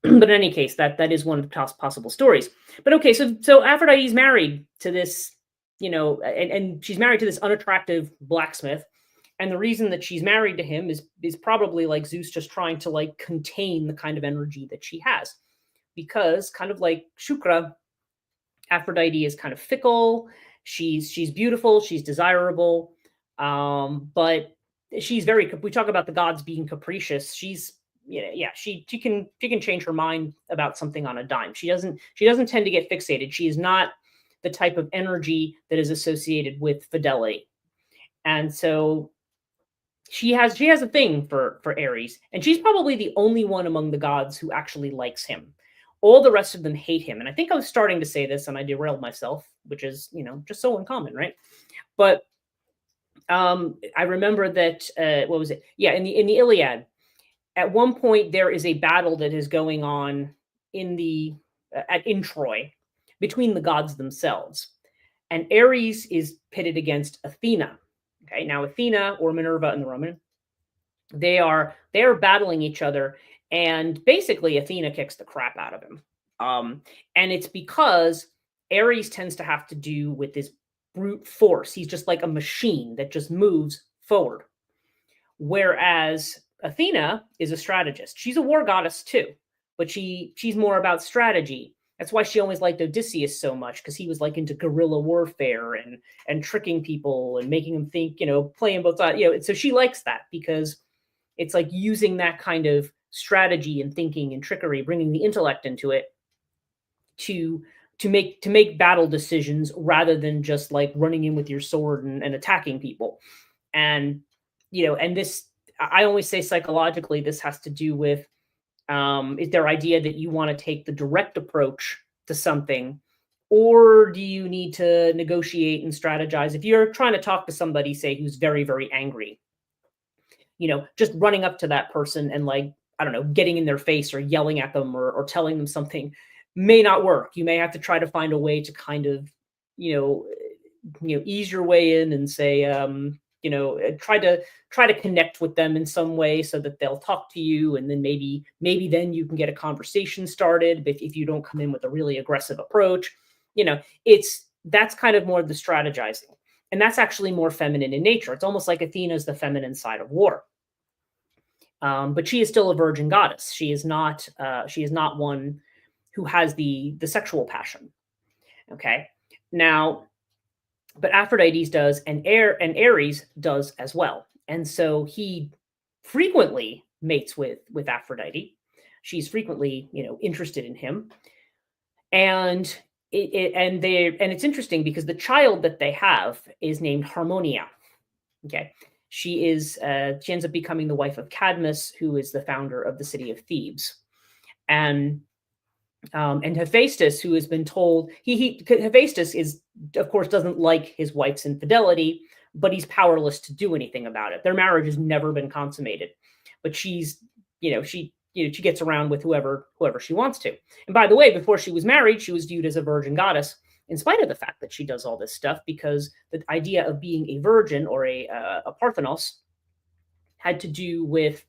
in any case, that is one of the possible stories. But okay, so Aphrodite's married to this, and she's married to this unattractive blacksmith. And the reason that she's married to him is probably like Zeus just trying to like contain the kind of energy that she has. Because kind of like Shukra, Aphrodite is kind of fickle. She's beautiful, she's desirable, but she's we talk about the gods being capricious. She can change her mind about something on a dime. She doesn't tend to get fixated. She is not the type of energy that is associated with fidelity. And so she has a thing for Ares, and she's probably the only one among the gods who actually likes him. All the rest of them hate him. And I think I was starting to say this and I derailed myself, which is, just so uncommon, right? But I remember that, what was it? Yeah, in the Iliad, at one point there is a battle that is going on in Troy between the gods themselves. And Ares is pitted against Athena. Okay, now Athena, or Minerva in the Roman, they are battling each other. And basically, Athena kicks the crap out of him. And it's because Ares tends to have to do with this brute force. He's just like a machine that just moves forward. Whereas Athena is a strategist. She's a war goddess too, but she's more about strategy. That's why she always liked Odysseus so much, because he was like into guerrilla warfare and tricking people and making them think, playing both sides. So she likes that because it's like using that kind of strategy and thinking and trickery, bringing the intellect into it to make battle decisions rather than just like running in with your sword and attacking people. And and this, I always say psychologically, this has to do with is their idea that you want to take the direct approach to something, or do you need to negotiate and strategize? If you're trying to talk to somebody, say, who's very, very angry, just running up to that person and like, I don't know, getting in their face or yelling at them or telling them something may not work. You may have to try to find a way to kind of, ease your way in and say, try to connect with them in some way so that they'll talk to you. And then maybe then you can get a conversation started. But if you don't come in with a really aggressive approach, that's kind of more the strategizing. And that's actually more feminine in nature. It's almost like Athena is the feminine side of war. But she is still a virgin goddess. She is not one who has the sexual passion. Okay. Now, but Aphrodite does, and Ares does as well. And so he frequently mates with Aphrodite. She's frequently, interested in him. And it's interesting because the child that they have is named Harmonia. Okay. She ends up becoming the wife of Cadmus, who is the founder of the city of Thebes. And Hephaestus, who has been told Hephaestus is, of course, doesn't like his wife's infidelity, but he's powerless to do anything about it. Their marriage has never been consummated, but she's, she gets around with whoever she wants to. And by the way, before she was married, she was viewed as a virgin goddess, in spite of the fact that she does all this stuff, because the idea of being a virgin or a Parthenos had to do with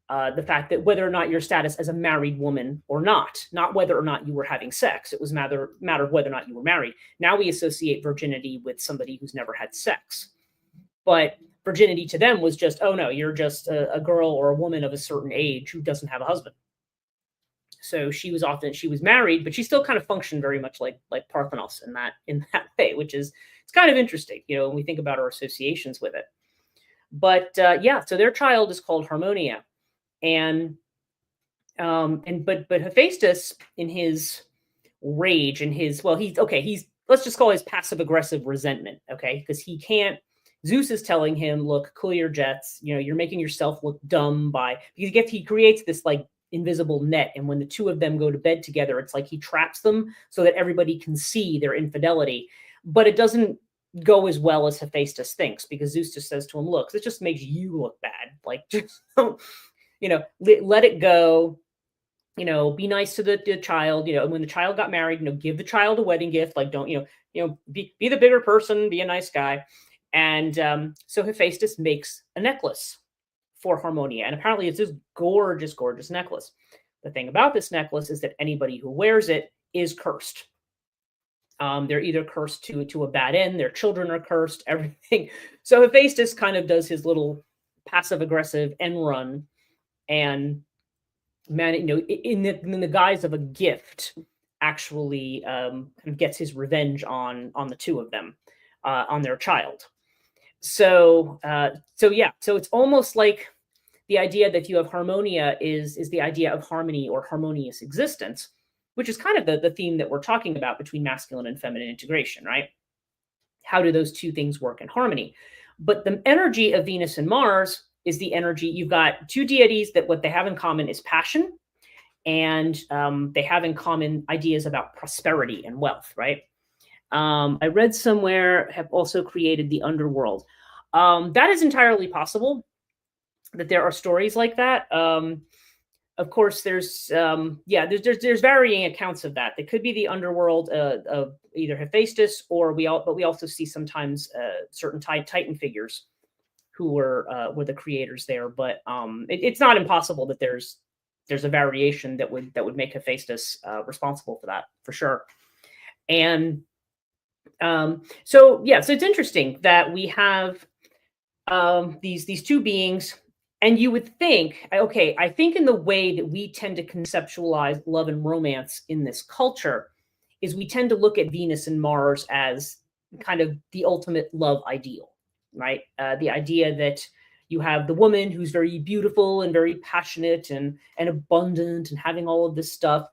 the fact that whether or not your status as a married woman or not whether or not you were having sex. It was a matter of whether or not you were married. Now we associate virginity with somebody who's never had sex. But virginity to them was just, oh no, you're just a girl or a woman of a certain age who doesn't have a husband. So she was married, but she still kind of functioned very much like Parthenos in that way, which is, it's kind of interesting, when we think about our associations with it. But yeah, so their child is called Harmonia. And but Hephaestus, in his rage and his, let's just call his passive aggressive resentment, okay? Because he can't, Zeus is telling him, look, cool your jets, you're making yourself look dumb because he creates this like invisible net, and when the two of them go to bed together, it's like he traps them so that everybody can see their infidelity. But it doesn't go as well as Hephaestus thinks, because Zeus just says to him, look, this just makes you look bad. Like, just don't, let it go, be nice to the child, and when the child got married, give the child a wedding gift, like, don't, be the bigger person, be a nice guy. And so Hephaestus makes a necklace for Harmonia, and apparently it's this gorgeous, gorgeous necklace. The thing about this necklace is that anybody who wears it is cursed. They're either cursed to a bad end, their children are cursed, everything. So Hephaestus kind of does his little passive aggressive end run, and in the guise of a gift, actually kind of gets his revenge on the two of them, on their child. So it's almost like the idea that you have Harmonia is the idea of harmony or harmonious existence, which is kind of the theme that we're talking about between masculine and feminine integration, right? How do those two things work in harmony? But the energy of Venus and Mars is the energy, you've got two deities that what they have in common is passion, and they have in common ideas about prosperity and wealth, right? I read somewhere have also created the underworld. That is entirely possible, that there are stories like that. Of course, there's varying accounts of that. It could be the underworld of either Hephaestus, but we also see sometimes certain Titan figures who were the creators there. But it's not impossible that there's a variation that would make Hephaestus responsible for that, for sure. And so it's interesting that we have these two beings. And you would think, okay, I think in the way that we tend to conceptualize love and romance in this culture is we tend to look at Venus and Mars as kind of the ultimate love ideal, right? The idea that you have the woman who's very beautiful and very passionate and abundant and having all of this stuff,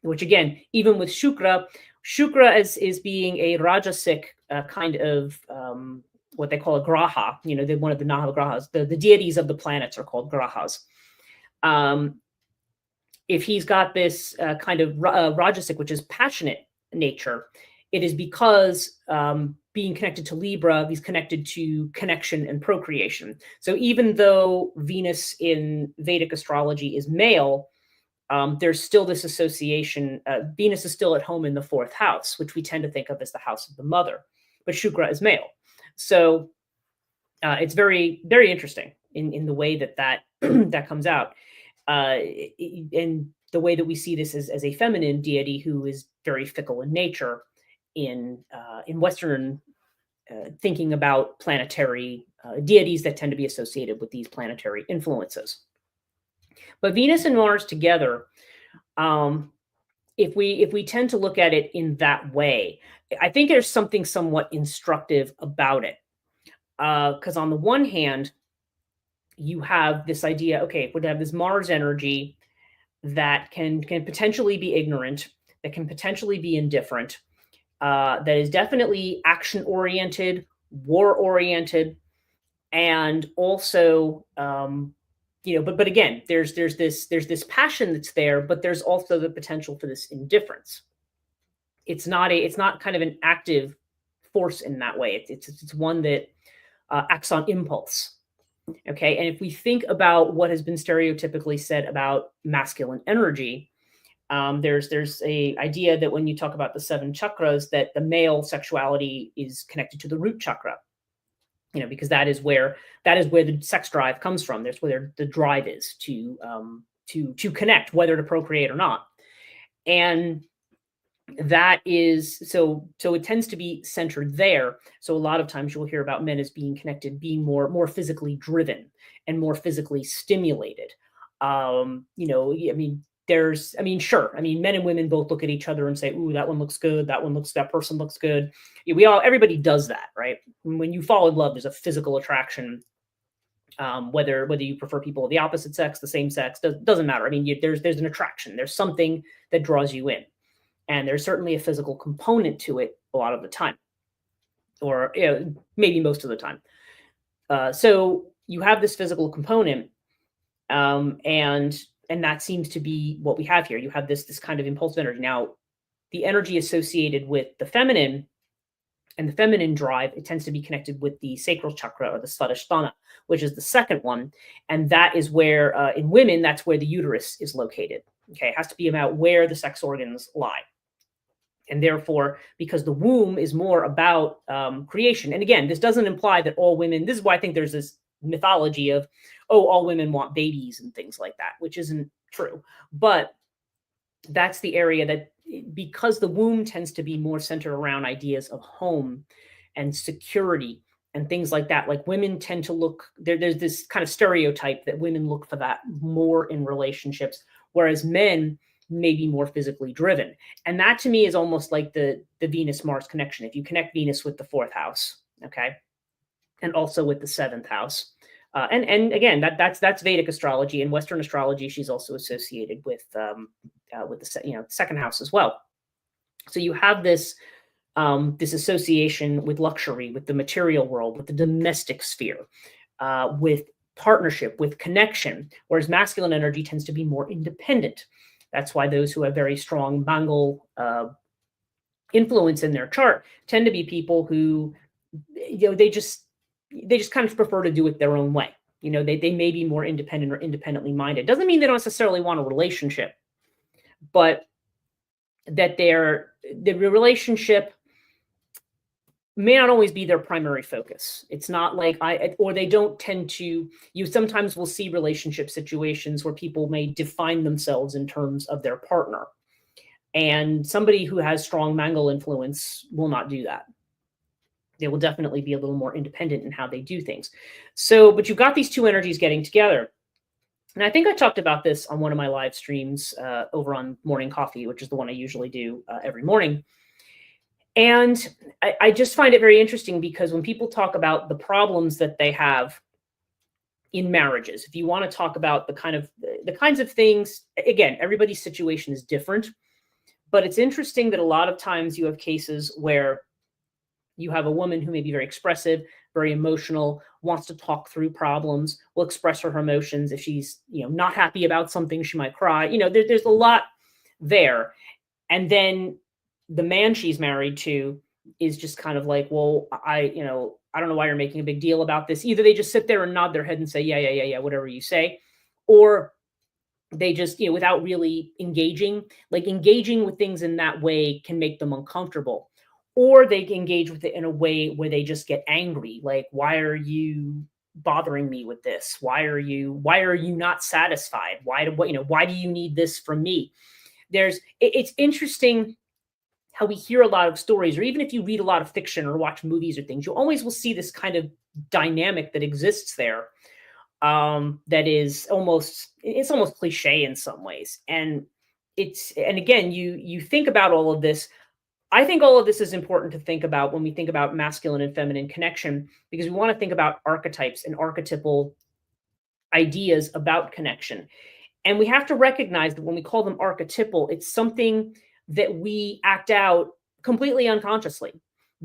which again, even with Shukra is being a Rajasic kind of what they call a graha, one of the Navagrahas, the deities of the planets are called grahas. If he's got this kind of Rajasic, which is passionate nature, it is because being connected to Libra, he's connected to connection and procreation. So even though Venus in Vedic astrology is male, there's still this association. Venus is still at home in the fourth house, which we tend to think of as the house of the mother, but Shukra is male. So it's very, very interesting in the way that that comes out, and the way that we see this as a feminine deity who is very fickle in nature in Western thinking about planetary deities that tend to be associated with these planetary influences. But Venus and Mars together, if we tend to look at it in that way, I think there's something somewhat instructive about it. Because on the one hand, you have this idea, okay, we have this Mars energy that can potentially be ignorant, that can potentially be indifferent, that is definitely action-oriented, war-oriented, and also but again, there's this passion that's there, but there's also the potential for this indifference. It's not kind of an active force in that way. It's one that acts on impulse. Okay, and if we think about what has been stereotypically said about masculine energy, there's a idea that when you talk about the 7 chakras, that the male sexuality is connected to the root chakra, because that is where the sex drive comes from. That's where the drive is to connect, whether to procreate or not. And that is so it tends to be centered there. So a lot of times you'll hear about men as being connected, being more physically driven and more physically stimulated. Sure. Men and women both look at each other and say, "Ooh, that one looks good. That person looks good." Everybody does that, right? When you fall in love, there's a physical attraction. Whether you prefer people of the opposite sex, the same sex, doesn't matter. There's an attraction. There's something that draws you in. And there's certainly a physical component to it a lot of the time, or maybe most of the time. So you have this physical component, and that seems to be what we have here. You have this kind of impulsive energy. Now, the energy associated with the feminine and the feminine drive, it tends to be connected with the sacral chakra, or the Svadhisthana, which is the second one. And that is where, in women, that's where the uterus is located. Okay, it has to be about where the sex organs lie. And therefore, because the womb is more about creation. And again, this doesn't imply that all women, this is why I think there's this mythology of, all women want babies and things like that, which isn't true. But that's the area that, because the womb tends to be more centered around ideas of home and security and things like that. Like, women tend to look, there's this kind of stereotype that women look for that more in relationships, whereas men may be more physically driven. And that, to me, is almost like the Venus-Mars connection. If you connect Venus with the 4th house, okay, and also with the 7th house. And again, that's Vedic astrology. In Western astrology, she's also associated with the second house as well. So you have this association with luxury, with the material world, with the domestic sphere, with partnership, with connection, whereas masculine energy tends to be more independent. That's why those who have very strong Mongol influence in their chart tend to be people who, they just kind of prefer to do it their own way. They may be more independent or independently minded. Doesn't mean they don't necessarily want a relationship, but that the relationship may not always be their primary focus. It's not like or they don't tend to, you sometimes will see relationship situations where people may define themselves in terms of their partner. And somebody who has strong Mongol influence will not do that. They will definitely be a little more independent in how they do things. So, but you've got these two energies getting together. And I think I talked about this on one of my live streams over on Morning Coffee, which is the one I usually do every morning. And I just find it very interesting, because when people talk about the problems that they have in marriages, if you want to talk about the kinds of things, again, everybody's situation is different, but it's interesting that a lot of times you have cases where you have a woman who may be very expressive, very emotional, wants to talk through problems, will express her emotions. If she's, not happy about something, she might cry. There's a lot there. And then the man she's married to is just kind of like, well, I don't know why you're making a big deal about this. Either they just sit there and nod their head and say, yeah, whatever you say, or they just, without really engaging with things in that way can make them uncomfortable. Or they engage with it in a way where they just get angry. Like, why are you bothering me with this? Why are you not satisfied? Why do you need this from me? It's interesting how we hear a lot of stories, or even if you read a lot of fiction or watch movies or things, you always will see this kind of dynamic that exists there. That is almost cliche in some ways. And again, you think about all of this. I think all of this is important to think about when we think about masculine and feminine connection, because we want to think about archetypes and archetypal ideas about connection. And we have to recognize that when we call them archetypal, it's something that we act out completely unconsciously.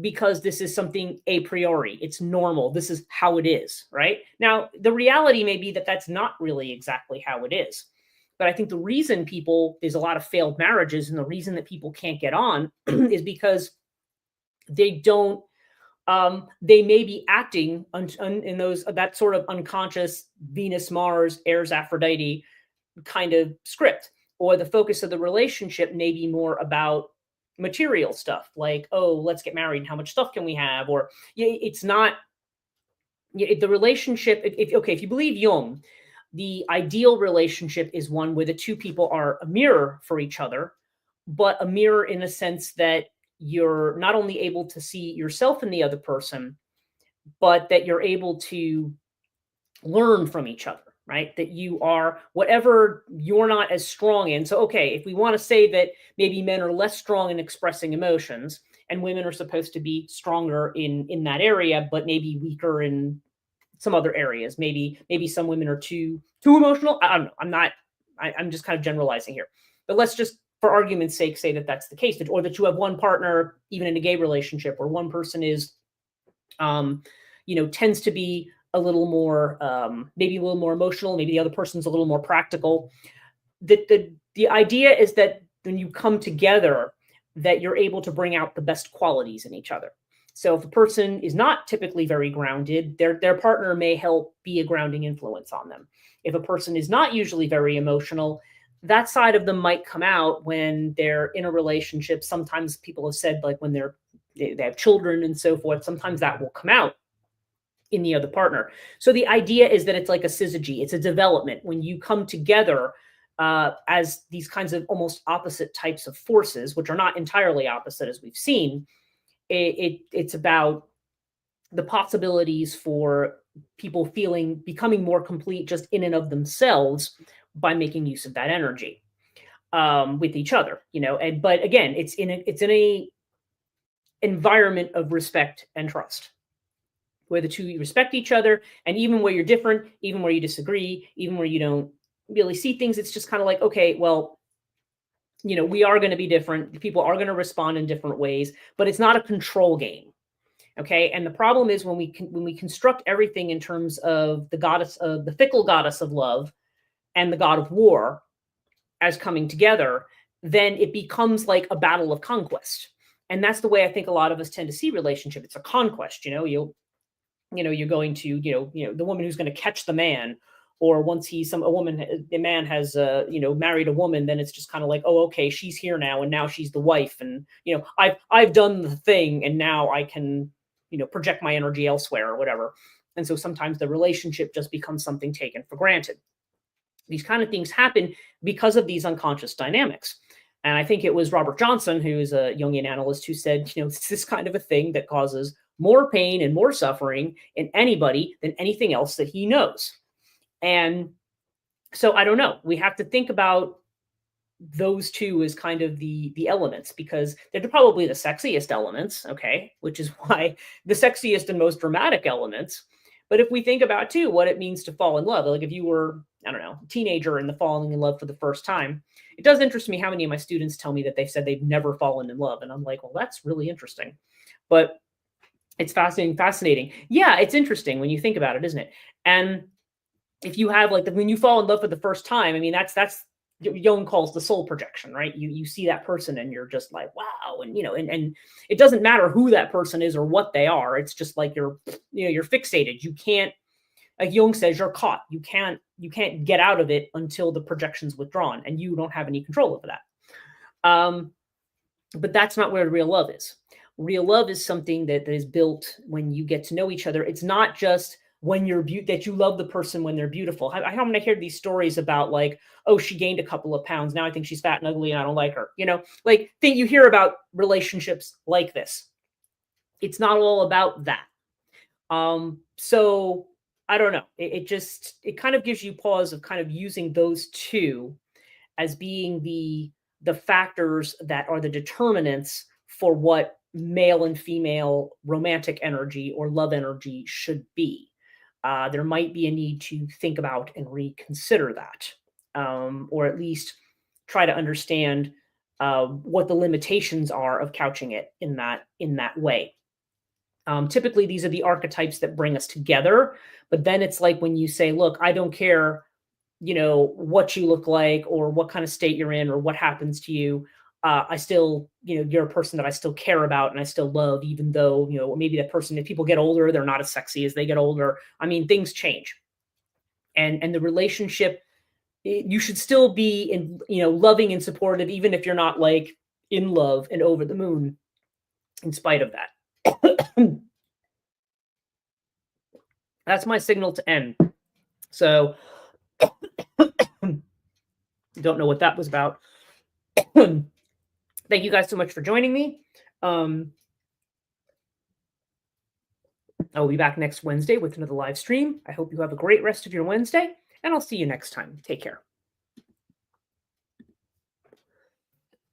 because this is something a priori. It's normal. This is how it is, right? Now, the reality may be that that's not really exactly how it is. But I think the reason there's a lot of failed marriages, and the reason that people can't get on is because they don't, they may be acting in that sort of unconscious Venus, Mars, Aries, Aphrodite kind of script, or the focus of the relationship may be more about material stuff, like, oh, let's get married, how much stuff can we have? Or it's not the relationship. If you believe Jung, the ideal relationship is one where the two people are a mirror for each other, but a mirror in a sense that you're not only able to see yourself in the other person, but that you're able to learn from each other, right? That you are whatever you're not as strong in. So, okay, if we want to say that maybe men are less strong in expressing emotions and women are supposed to be stronger in that area, but maybe weaker in some other areas. Maybe some women are too emotional. I don't know. I'm just kind of generalizing here. But let's just, for argument's sake, say that that's the case, or that you have one partner, even in a gay relationship, where one person is, tends to be a little more, maybe a little more emotional. Maybe the other person's a little more practical. The idea is that when you come together, that you're able to bring out the best qualities in each other. So if a person is not typically very grounded, their partner may help be a grounding influence on them. If a person is not usually very emotional, that side of them might come out when they're in a relationship. Sometimes people have said, like, when they have children and so forth, sometimes that will come out in the other partner. So the idea is that it's like a syzygy. It's a development. When you come together as these kinds of almost opposite types of forces, which are not entirely opposite, as we've seen, it's about the possibilities for people becoming more complete just in and of themselves by making use of that energy with each other, but again, it's in a environment of respect and trust, where the two respect each other, and even where you're different, even where you disagree, even where you don't really see things, it's just kind of like, okay, well, we are going to be different. People are going to respond in different ways, but it's not a control game. Okay. And the problem is when we construct everything in terms of the fickle goddess of love and the god of war as coming together, then it becomes like a battle of conquest. And that's the way I think a lot of us tend to see relationship. It's a conquest. You're going to, the woman who's going to catch the man, or once a man has, married a woman, then it's just kind of like, oh, okay, she's here now, and now she's the wife, and I've done the thing, and now I can, project my energy elsewhere or whatever. And so sometimes the relationship just becomes something taken for granted. These kind of things happen because of these unconscious dynamics. And I think it was Robert Johnson, who is a Jungian analyst, who said, it's this kind of a thing that causes more pain and more suffering in anybody than anything else that he knows. And so I don't know. We have to think about those two as kind of the elements, because they're probably the sexiest elements, okay, which is why the sexiest and most dramatic elements. But if we think about, too, what it means to fall in love, like if you were, I don't know, a teenager and falling in love for the first time, it does interest me how many of my students tell me that they've said they've never fallen in love. And I'm like, well, that's really interesting. But it's fascinating. Yeah, it's interesting when you think about it, isn't it? And if you have when you fall in love for the first time, I mean, that's Jung calls the soul projection, right? You see that person and you're just like, wow. And, and it doesn't matter who that person is or what they are. It's just like you're fixated. You can't, like Jung says, you're caught. You can't get out of it until the projection's withdrawn, and you don't have any control over that. But that's not where real love is. Real love is something that is built when you get to know each other. It's not just when that you love the person when they're beautiful. I hear these stories about like, oh, she gained a couple of pounds. Now I think she's fat and ugly and I don't like her. You hear about relationships like this. It's not all about that. So I don't know. It kind of gives you pause of kind of using those two as being the factors that are the determinants for what male and female romantic energy or love energy should be. There might be a need to think about and reconsider that, or at least try to understand what the limitations are of couching it in that way. Typically, these are the archetypes that bring us together. But then it's like when you say, look, I don't care, what you look like or what kind of state you're in or what happens to you. I still, you're a person that I still care about and I still love, even though, maybe that person, if people get older, they're not as sexy as they get older. I mean, things change. And the relationship, you should still be in, loving and supportive, even if you're not like in love and over the moon, in spite of that. That's my signal to end. So, don't know what that was about. Thank you guys so much for joining me. I will be back next Wednesday with another live stream. I hope you have a great rest of your Wednesday, and I'll see you next time. Take care.